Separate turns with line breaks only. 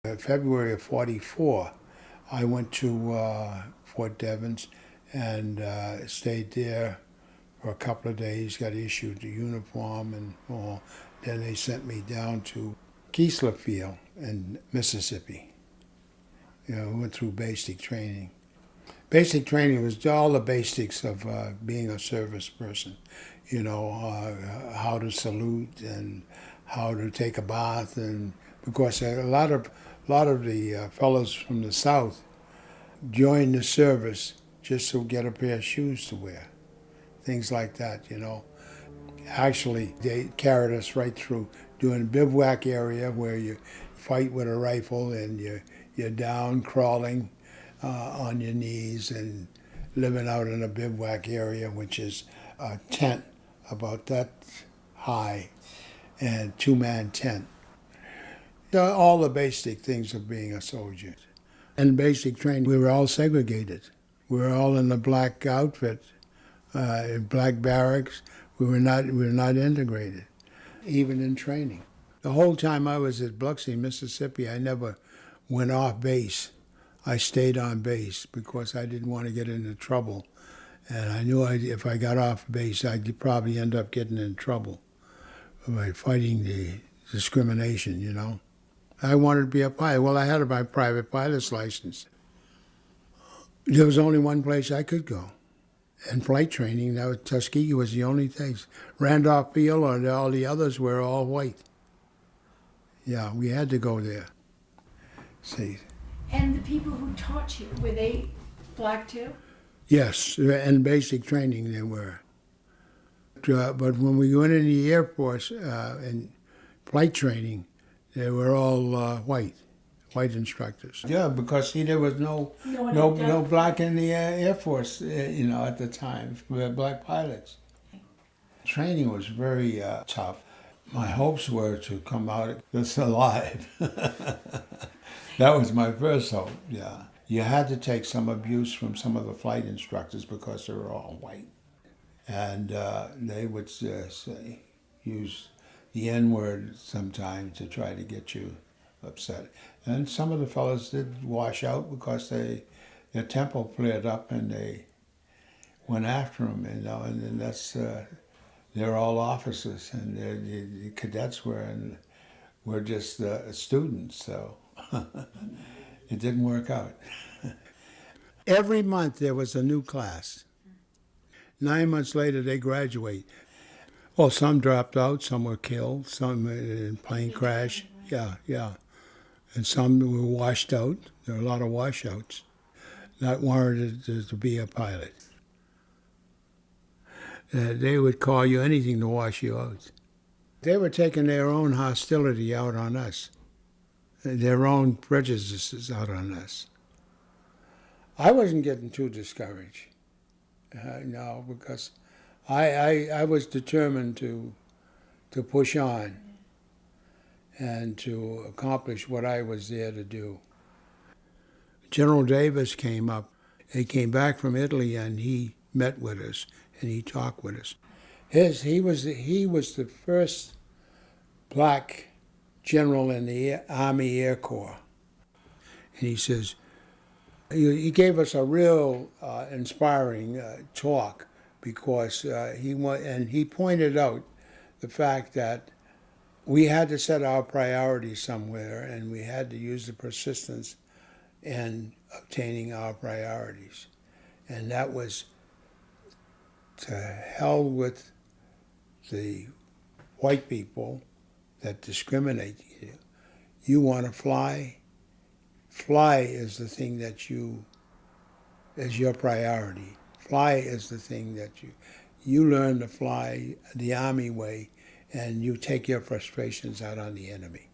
In February of '44, I went to Fort Devens and stayed there for a couple of days, got issued a uniform and all. Then they sent me down to Keesler Field in Mississippi. We went through basic training. Basic training was all the basics of being a service person. How to salute and how to take a bath, and because a lot of the fellows from the South joined the service just to get a pair of shoes to wear, things like that. Actually, they carried us right through doing a bivouac area where you fight with a rifle and you're down crawling on your knees and living out in a bivouac area, which is a tent about that high and two-man tent. All the basic things of being a soldier. In basic training, we were all segregated. We were all in the black outfit, in black barracks. We were not integrated, even in training. The whole time I was at Biloxi, Mississippi, I never went off base. I stayed on base because I didn't want to get into trouble. And I knew if I got off base, I'd probably end up getting in trouble by fighting the discrimination, I wanted to be a pilot. Well, I had my private pilot's license. There was only one place I could go. And flight training, Tuskegee was the only place. Randolph Field or all the others were all white. Yeah, we had to go there. See.
And the people who taught you, were they black too?
Yes, in basic training they were. But when we went in the Air Force in flight training, they were all white instructors. Yeah, because there was no black in the Air Force, at the time, black pilots. Training was very tough. My hopes were to come out just alive. That was my first hope, yeah. You had to take some abuse from some of the flight instructors because they were all white. And they would use the N-word sometimes to try to get you upset. And some of the fellows did wash out because their tempo flared up and they went after them, and then that's, they're all officers and the cadets were just students, so it didn't work out. Every month there was a new class. 9 months later they graduate. Well, some dropped out, some were killed, some in plane crash, yeah. And some were washed out. There were a lot of washouts, not warranted to be a pilot. They would call you anything to wash you out. They were taking their own hostility out on us, their own prejudices out on us. I wasn't getting too discouraged, no, because I was determined to push on and to accomplish what I was there to do. General Davis came up. He came back from Italy and he met with us and he talked with us. He was the first black general in the Army Air Corps. And he says, he gave us a real inspiring talk because he pointed out the fact that we had to set our priorities somewhere and we had to use the persistence in obtaining our priorities. And that was to hell with the white people that discriminate you. You want to fly? Fly is the thing is your priority. Fly is the thing that you learn to fly the Army way, and you take your frustrations out on the enemy.